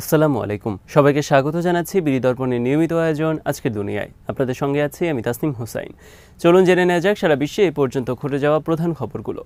আসসালামু আলাইকুম, সবাইকে স্বাগত জানাচ্ছি বিডি দর্পণের নিয়মিত আয়োজন আজকের দুনিয়ায়। আপনাদের সঙ্গে আছি আমি তাসনিম হোসাইন। চলুন জেনে নেওয়া যাক সারা বিশ্বে এ পর্যন্ত ঘটে যাওয়া প্রধান খবরগুলো।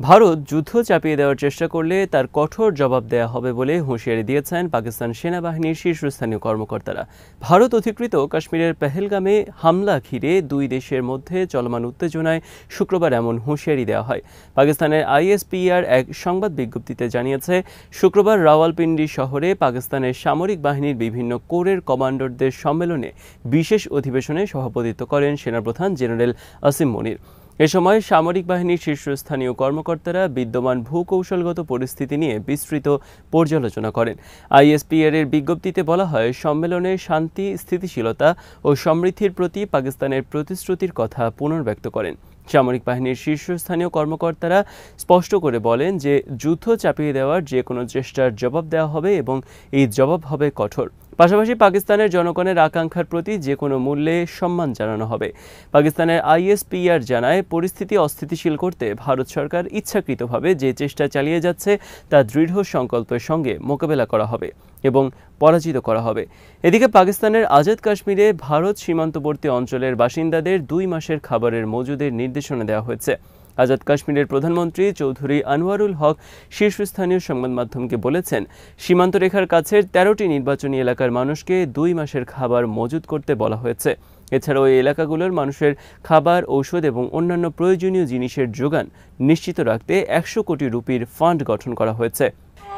ভারত যুদ্ধ চাপিয়ে দেওয়ার চেষ্টা করলে তার কঠোর জবাব দেয়া হবে বলে হুঁশিয়ারি দিয়েছেন পাকিস্তান সেনাবাহিনীর শীর্ষস্থানীয় কর্মকর্তারা। ভারত অধিকৃত কাশ্মীরের পেহেলগামে হামলা ঘিরে দুই দেশের মধ্যে চলমান উত্তেজনায় শুক্রবার এমন হুঁশিয়ারি দেওয়া হয়। পাকিস্তানের আইএসপিআর এক সংবাদ বিজ্ঞপ্তিতে জানিয়েছে, শুক্রবার রাওয়ালপিন্ডি শহরে পাকিস্তানের সামরিক বাহিনীর বিভিন্ন কোরের কমান্ডারদের সম্মেলনে বিশেষ অধিবেশনে সভাপতিত্ব করেন সেনাপ্রধান জেনারেল আসিম মনির। এ সময় সামরিক বাহিনীর শীর্ষস্থানীয় কর্মকর্তারা বিদ্যমান ভূকৌশলগত পরিস্থিতি নিয়ে বিস্তৃত পর্যালোচনা করেন। আইএসপিআর এর বিজ্ঞপ্তিতে বলা হয়, সম্মেলনে শান্তি, স্থিতিশীলতা ও সমৃদ্ধির প্রতি পাকিস্তানের প্রতিশ্রুতির কথা পুনর্ব্যক্ত করেন। সামরিক বাহিনীর শীর্ষস্থানীয় কর্মকর্তারা স্পষ্ট করে বলেন যে যুদ্ধ চাপিয়ে দেওয়ার যে কোনো চেষ্টার জবাব দেওয়া হবে এবং এই জবাব হবে কঠোর। পাশাপাশি পাকিস্তানের জনগণের আকাঙ্ক্ষার প্রতি যে কোনো মূল্যে সম্মান জানানো হবে। পাকিস্তানের আইএসপিআর জানায়, পরিস্থিতি অস্থিতিশীল করতে ভারত সরকার ইচ্ছাকৃতভাবে যে চেষ্টা চালিয়ে যাচ্ছে তা দৃঢ় সংকল্পের সঙ্গে মোকাবেলা করা হবে এবং পরাজিত করা হবে। এদিকে পাকিস্তানের আজাদ কাশ্মীরে ভারত সীমান্তবর্তী অঞ্চলের বাসিন্দাদের 2 মাসের খাবারের মজুদের নির্দেশনা দেওয়া হয়েছে। আজাদ কাশ্মীরের প্রধানমন্ত্রী চৌধুরী আনোয়ারুল হক শীর্ষস্থানীয় সংবাদ মাধ্যমকে বলেছেন, সীমান্ত রেখার কাছের 13টি নির্বাচনী এলাকার মানুষকে 2 মাসের খাবার মজুদ করতে বলা হয়েছে। এছাড়াও এই এলাকাগুলোর মানুষের খাবার, ঔষধ এবং অন্যান্য প্রয়োজনীয় জিনিসের যোগান নিশ্চিত রাখতে 100 কোটি রুপির ফান্ড গঠন করা হয়েছে।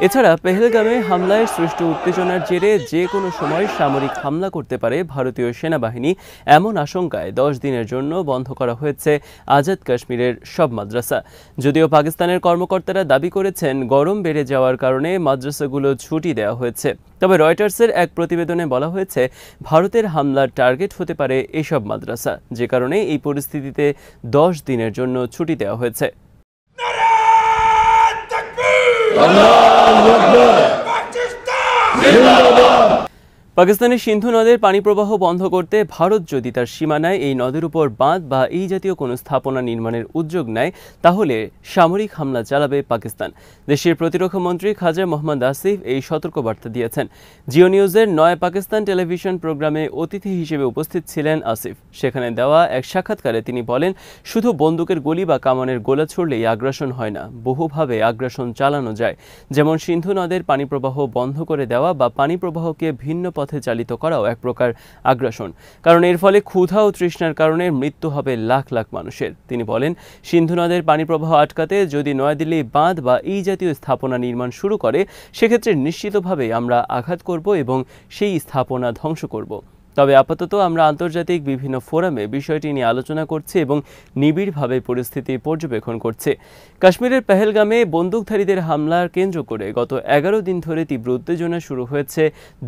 এছাড়া পেহেলগামে হামলায় সৃষ্ট উত্তেজনার জেরে যে কোনো সময় সামরিক হামলা করতে পারে ভারতীয় সেনাবাহিনী, এমন আশঙ্কায় 10 দিনের জন্য বন্ধ করা হয়েছে আজাদ কাশ্মীরের সব মাদ্রাসা। যদিও পাকিস্তানের কর্মকর্তারা দাবি করেছেন, গরম বেড়ে যাওয়ার কারণে মাদ্রাসাগুলো ছুটি দেওয়া হয়েছে। তবে রয়টার্সের এক প্রতিবেদনে বলা হয়েছে, ভারতের হামলার টার্গেট হতে পারে এসব মাদ্রাসা, যে কারণে এই পরিস্থিতিতে 10 দিনের জন্য ছুটি দেওয়া হয়েছে। পাকিস্তানের সিন্ধু নদের পানি প্রবাহ বন্ধ করতে ভারত যদি তার সীমানায় এই নদের উপর বাঁধ বা এই জাতীয় কোনো স্থাপনা নির্মাণের উদ্যোগ নেয়, তাহলে সামরিক হামলা চালাবে পাকিস্তান। দেশের প্রতিরক্ষা মন্ত্রী খাজা মোহাম্মদ আসিফ এই সতর্কবার্তা দিয়েছেন। জিও নিউজের নয় পাকিস্তান টেলিভিশন প্রোগ্রামে অতিথি হিসেবে উপস্থিত ছিলেন আসিফ। সেখানে দেওয়া এক সাক্ষাৎকারে তিনি বলেন, শুধু বন্দুকের গুলি বা কামানের গোলা ছুড়লেই আগ্রাসন হয় না, বহুভাবে আগ্রাসন চালানো যায়। যেমন সিন্ধু নদের পানি প্রবাহ বন্ধ করে দেওয়া বা পানি প্রবাহকে ভিন্ন পথে চালিত করাও এক প্রকার আগ্রাসন, কারণ এর ফলে ক্ষুধা ও তৃষ্ণার কারণে মৃত্যু হবে লাখ লাখ মানুষের। তিনি বলেন, সিন্ধু নদের পানি প্রবাহ আটকাতে যদি নয়াদিল্লি বাঁধ বা এই জাতীয় স্থাপনা নির্মাণ শুরু করে, সেক্ষেত্রে নিশ্চিতভাবে আমরা আঘাত করব এবং সেই স্থাপনা ধ্বংস করব। তবে আপাতত আমরা আন্তর্জাতিক বিভিন্ন ফোরামে বিষয়টি নিয়ে আলোচনা করছি এবং নিবিড়ভাবে পরিস্থিতি পর্যবেক্ষণ করছে। কাশ্মীরের পেহেলগামে বন্দুকধারীদের হামলার কেন্দ্র করে গত 11 দিন ধরে তীব্র উত্তেজনা শুরু হয়েছে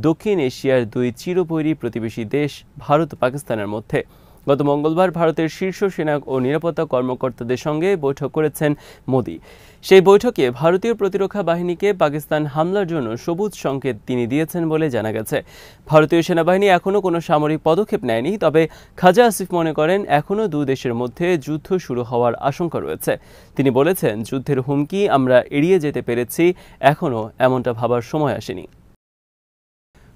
দক্ষিণ এশিয়ার 2 চিরবৈরী প্রতিবেশী দেশ ভারত ও পাকিস্তানের মধ্যে। গত মঙ্গলবার ভারতের শীর্ষ সেনা ও নিরাপত্তা কর্মকর্তাদের সঙ্গে বৈঠক করেছেন মোদি। সেই বৈঠকে ভারতীয় প্রতিরক্ষা বাহিনীকে পাকিস্তান হামলার জন্য সবুজ সংকেত তিনি দিয়েছেন বলে জানা গেছে। ভারতীয় সেনাবাহিনী এখনও কোনো সামরিক পদক্ষেপ নেয়নি, তবে খাজা আসিফ মনে করেন এখনও 2 দেশের মধ্যে যুদ্ধ শুরু হওয়ার আশঙ্কা রয়েছে। তিনি বলেছেন, যুদ্ধের হুমকি আমরা এড়িয়ে যেতে পেরেছি, এখনও এমনটা ভাবার সময় আসেনি।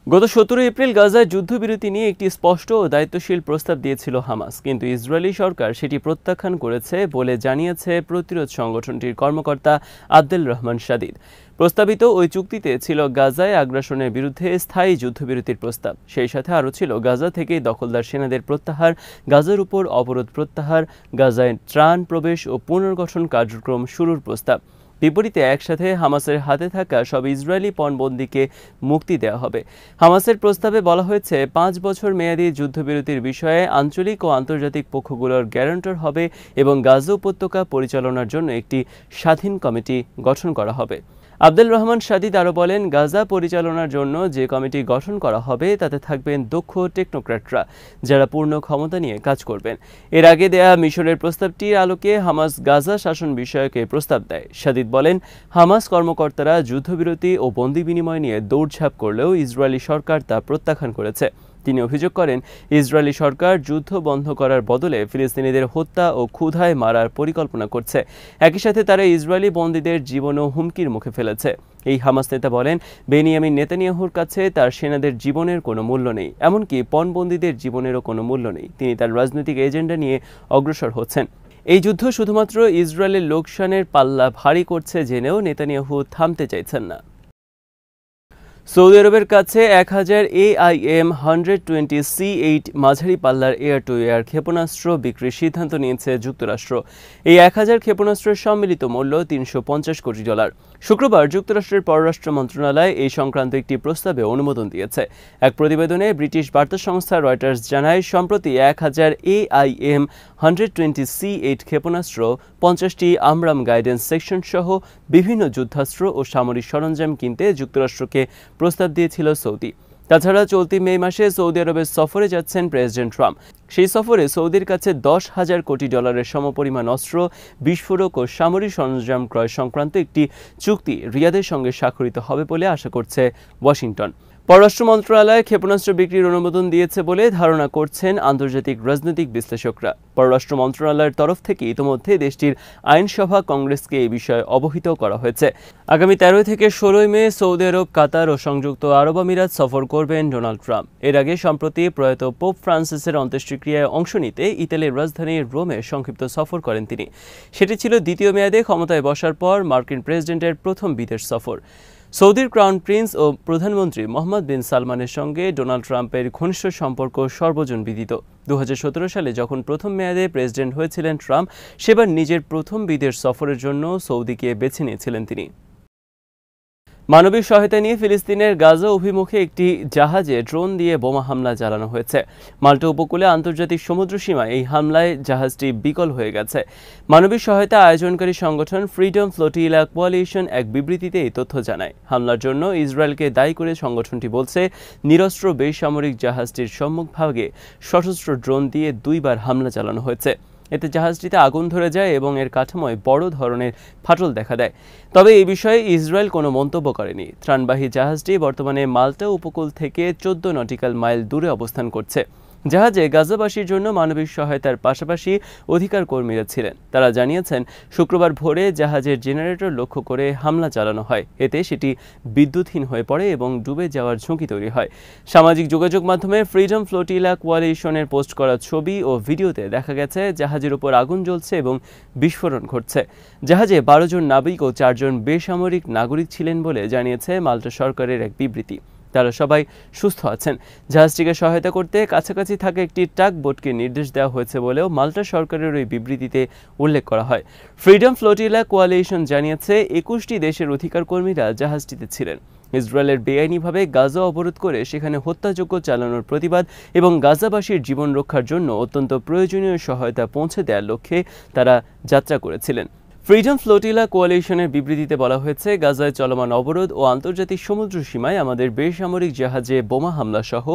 গত 17 এপ্রিল গাজায় যুদ্ধবিরতি নিয়ে একটি স্পষ্ট ও দায়িত্বশীল প্রস্তাব দিয়েছিল হামাস, কিন্তু ইসরায়েলি সরকার সেটি প্রত্যাখ্যান করেছে বলে জানিয়েছে প্রতিরোধ সংগঠনটির কর্মকর্তা আব্দুল রহমান শাদিদ। প্রস্তাবিত ওই চুক্তিতে ছিল গাজায় আগ্রাসনের বিরুদ্ধে স্থায়ী যুদ্ধবিরতির প্রস্তাব, সেই সাথে আরও ছিল গাজা থেকে দখলদার সেনাদের প্রত্যাহার, গাজার উপর অবরোধ প্রত্যাহার, গাজায় ত্রাণ প্রবেশ ও পুনর্গঠন কার্যক্রম শুরুর প্রস্তাব। বিপরীতে একসাথে হামাসের হাতে থাকা সব ইসরায়েলি পণবন্দীকে মুক্তি দেওয়া হবে। হামাসের প্রস্তাবে বলা হয়েছে, 5 বছর মেয়াদী যুদ্ধবিরতির বিষয়ে আঞ্চলিক ও আন্তর্জাতিক পক্ষগুলোর গ্যারান্টর হবে এবং গাজা উপত্যকা পরিচালনার জন্য একটি স্বাধীন কমিটি গঠন করা হবে। আব্দুল রহমান শাদিদ আরও বলেন, গাজা পরিচালনার জন্য যে কমিটি গঠন করা হবে তাতে থাকবেন দক্ষ টেকনোক্র্যাটরা, যারা পূর্ণ ক্ষমতা নিয়ে কাজ করবেন। এর আগে দেয়া মিশরের প্রস্তাবটির আলোকে হামাস গাজা শাসন বিষয়ক প্রস্তাব দেয়। শাদিদ বলেন, হামাস কর্মকর্তারা যুদ্ধবিরতি ও বন্দি বিনিময় নিয়ে দৌড়ঝাঁপ করলেও ইসরায়েলি সরকার তা প্রত্যাখ্যান করেছে। তিনি অভিযোগ করেন, ইসরায়েলি সরকার যুদ্ধ বন্ধ করার বদলে ফিলিস্তিনিদের হত্যা ও ক্ষুধায় মারার পরিকল্পনা করছে। একই সাথে তারা ইসরায়েলি বন্দীদের জীবনও হুমকির মুখে ফেলেছে। এই হামাস নেতা বলেন, বেনিয়ামিন নেতানিয়াহুর কাছে তার সেনাদের জীবনের কোনো মূল্য নেই, এমনকি পণবন্দীদের জীবনেরও কোনো মূল্য নেই। তিনি তার রাজনৈতিক এজেন্ডা নিয়ে অগ্রসর হচ্ছেন। এই যুদ্ধ শুধুমাত্র ইসরায়েলের লোকসানের পাল্লা ভারী করছে জেনেও নেতানিয়াহু থামতে চাইছেন না। সৌদি আরবের কাছে 1000 AIM 120 C8 মাঝারি পাল্লার এয়ার টু এয়ার ক্ষেপণাস্ত্র বিক্রির সিদ্ধান্ত নিয়েছে যুক্তরাষ্ট্র। এই 1000 ক্ষেপণাস্ত্রের সম্মিলিত মূল্য $350 কোটি। শুক্রবার যুক্তরাষ্ট্রের পররাষ্ট্র মন্ত্রণালয় এই সংক্রান্ত একটি প্রস্তাবে অনুমোদন দিয়েছে। এক প্রতিবেদনে ব্রিটিশ বার্তা সংস্থা রয়টার্স জানায়, সম্প্রতি 1000 AIM 120 C8 ক্ষেপণাস্ত্র, 50টি আমরাম গাইডেন্স সেকশন সহ বিভিন্ন যুদ্ধাস্ত্র ও সামরিক সরঞ্জাম কিনতে যুক্তরাষ্ট্রকে প্রস্তাব দিয়েছিল সৌদি। তাছাড়া চলতি মে মাসে সৌদি আরবের সফরে যাচ্ছেন প্রেসিডেন্ট ট্রাম্প। সেই সফরে সৌদির কাছে $10,000 কোটি সমপরিমাণ অস্ত্র, বিস্ফোরক ও সামরিক সরঞ্জাম ক্রয় সংক্রান্ত একটি চুক্তি রিয়াদের সঙ্গে স্বাক্ষরিত হবে বলে আশা করছে ওয়াশিংটন। পররাষ্ট্র মন্ত্রণালয় ক্ষেপণাস্ত্র বিক্রির অনুমোদন দিয়েছে বলে ধারণা করছেন আন্তর্জাতিক রাজনৈতিক বিশ্লেষকরা। পররাষ্ট্র মন্ত্রণালয়ের তরফ থেকে ইতিমধ্যে দেশটির আইনসভা কংগ্রেসকে এই বিষয়ে অবহিত করা হয়েছে। আগামী 13 থেকে 16 মে সৌদি আরব, কাতার ও সংযুক্ত আরব আমিরাত সফর করবেন ডোনাল্ড ট্রাম্প। এর আগে সম্প্রতি প্রয়াত পোপ ফ্রান্সিসের অন্ত্যেষ্টিক্রিয়ায় অংশ নিতে ইতালির রাজধানী রোমে সংক্ষিপ্ত সফর করেন তিনি। সেটি ছিল দ্বিতীয় মেয়াদে ক্ষমতায় বসার পর মার্কিন প্রেসিডেন্টের প্রথম বিদেশ সফর। সৌদির ক্রাউন প্রিন্স ও প্রধানমন্ত্রী মোহাম্মদ বিন সালমানের সঙ্গে ডোনাল্ড ট্রাম্পের ঘনিষ্ঠ সম্পর্ক সর্বজনবিদিত। 2017 সালে যখন প্রথম মেয়াদে প্রেসিডেন্ট হয়েছিলেন ট্রাম্প, সেবার নিজের প্রথম বিদেশ সফরের জন্য সৌদিকে বেছে নিয়েছিলেন তিনি। মানবিক সহায়তা নিয়ে ফিলিস্তিনের গাজা অভিমুখে একটি জাহাজে ড্রোন দিয়ে বোমা হামলা চালানো হয়েছে। মাল্টা উপকূলে আন্তর্জাতিক সমুদ্র সীমায় এই হামলায় জাহাজটি বিকল হয়ে গেছে। মানবিক সহায়তা আয়োজনকারী সংগঠন ফ্রিডম ফ্লোটিলা কোয়ালিশন এক বিবৃতিতে এই তথ্য জানায়। হামলার জন্য ইসরায়েলকে দায়ী করে সংগঠনটি বলছে, নিরস্ত্র বেসামরিক জাহাজটির সম্মুখভাগে সশস্ত্র ড্রোন দিয়ে 2 বার হামলা চালানো হয়েছে। এতে জাহাজটিতে আগুন ধরে যায় এবং এর কাঠামোয় বড় ধরনের ফাটল দেখা দেয়। তবে এই বিষয়ে ইসরায়েল কোনো মন্তব্য করেনি। ত্রাণবাহী জাহাজটি বর্তমানে মাল্টা উপকূল থেকে 14 নটিক্যাল মাইল দূরে অবস্থান করছে। জাহাজে গাজাবাসীর জন্য মানবিক সহায়তার পাশাপাশি অধিকার কর্মীরা ছিলেন। তারা জানিয়েছেন, শুক্রবার ভোরে জাহাজের জেনারেটর লক্ষ্য করে হামলা চালানো হয়। এতে সেটি বিদ্যুৎহীন হয়ে পড়ে এবং ডুবে যাওয়ার ঝুঁকি তৈরি হয়। সামাজিক যোগাযোগ মাধ্যমে ফ্রিডম ফ্লোটিলা কোয়ালিশনের পোস্ট করা ছবি ও ভিডিওতে দেখা গেছে জাহাজের উপর আগুন জ্বলছে এবং বিস্ফোরণ ঘটছে। জাহাজে 12 জন নাবিক ও 4 জন বেসামরিক নাগরিক ছিলেন বলে জানিয়েছে মাল্টা সরকারের এক বিবৃতি। তারা সবাই সুস্থ আছেন। জাহাজটিকে সহায়তা করতে কাছাকাছি থাকা একটি টাগ বোটকে নির্দেশ দেওয়া হয়েছে বলেও মাল্টা সরকারের ওই বিবৃতিতে উল্লেখ করা হয়। ফ্রিডম ফ্লোটিলা কোয়ালিশন জানিয়েছে, 21টি দেশের অধিকার কর্মীরা জাহাজটিতে ছিলেন। ইসরায়েলের বেআইনিভাবে গাজা অবরোধ করে সেখানে হত্যাযজ্ঞ চালানোর প্রতিবাদ এবং গাজাবাসীর জীবন রক্ষার জন্য অত্যন্ত প্রয়োজনীয় সহায়তা পৌঁছে দেওয়ার লক্ষ্যে তারা যাত্রা করেছিলেন। ফ্রিডম ফ্লোটিলা কোয়ালিশনের বিবৃতিতে বলা হয়েছে, গাজায় চলমান অবরোধ ও আন্তর্জাতিক সমুদ্র সীমায় আমাদের বেসামরিক জাহাজে বোমা হামলা সহ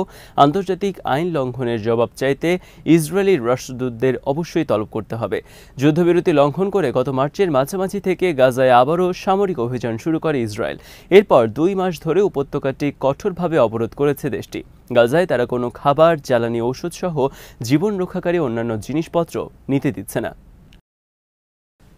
আন্তর্জাতিক আইন লঙ্ঘনের জবাব চাইতে ইসরায়েলি রাষ্ট্রদূতদের অবশ্যই তলব করতে হবে। যুদ্ধবিরতি লঙ্ঘন করে গত মার্চের মাঝামাঝি থেকে গাজায় আবারও সামরিক অভিযান শুরু করে ইসরায়েল। এরপর 2 মাস ধরে উপত্যকাটি কঠোরভাবে অবরোধ করেছে দেশটি। গাজায় তারা কোনো খাবার, জ্বালানি, ঔষধ সহ জীবন রক্ষাকারী অন্যান্য জিনিসপত্র নিতে দিচ্ছে না।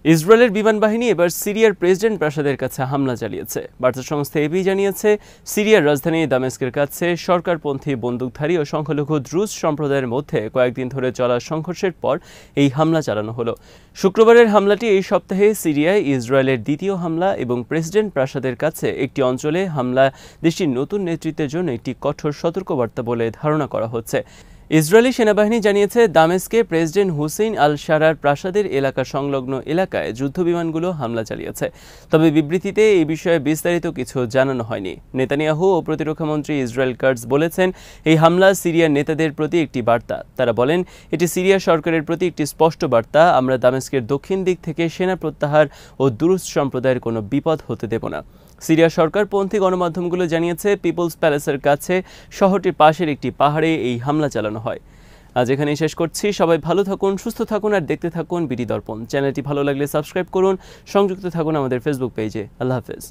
ইসরায়েলের বিমান বাহিনী এবার সিরিয়ার প্রেসিডেন্ট প্রাসাদের কাছে হামলা চালিয়েছে। বার্তা সংস্থা এপি জানিয়েছে, সিরিয়ার রাজধানী দামেস্কের কাছে সরকারপন্থী বন্দুকধারী ও সংখ্যালঘু দ্রুজ সম্প্রদায়ের মধ্যে কয়েকদিন ধরে চলা সংঘর্ষের পর এই হামলা চালানো হলো। শুক্রবারের হামলাটি এই সপ্তাহে সিরিয়ায় ইসরায়েলের দ্বিতীয় হামলা এবং প্রেসিডেন্ট প্রাসাদের কাছে একটি অঞ্চলে হামলা দেশটির নতুন নেতৃত্বের জন্য একটি কঠোর সতর্কবার্তা বলে ধারণা করা হচ্ছে। ইসরায়েলি সেনাবাহিনী জানিয়েছে, দামেস্কে প্রেসিডেন্ট হুসেইন আল শারার প্রাসাদের এলাকা সংলগ্ন এলাকায় যুদ্ধবিমানগুলো হামলা চালিয়েছে। তবে বিবৃতিতে এই বিষয়ে বিস্তারিত কিছু জানানো হয়নি। নেতানিয়াহু ও প্রতিরক্ষামন্ত্রী ইসরায়েল কাটজ বলেছেন, এই হামলা সিরিয়ার নেতাদের প্রতি একটি বার্তা। তারা বলেন, এটি সিরিয়া সরকারের প্রতি একটি স্পষ্ট বার্তা। আমরা দামেস্কের দক্ষিণ দিক থেকে সেনা প্রত্যাহার ও দুরুজ সম্প্রদায়ের কোনো বিপদ হতে দেব না। সিরিয়া সরকারপন্থী গণমাধ্যমগুলো জানিয়েছে, পিপলস প্যালেসের কাছে শহরটির পাশের একটি পাহাড়ে এই হামলা চালানো হয়। আজ এখানেই শেষ করছি। সবাই ভালো থাকুন, সুস্থ থাকুন আর দেখতে থাকুন বিডি দর্পণ। চ্যানেলটি ভালো লাগলে সাবস্ক্রাইব করুন, সংযুক্ত থাকুন আমাদের ফেসবুক পেজে। আল্লাহ হাফেজ।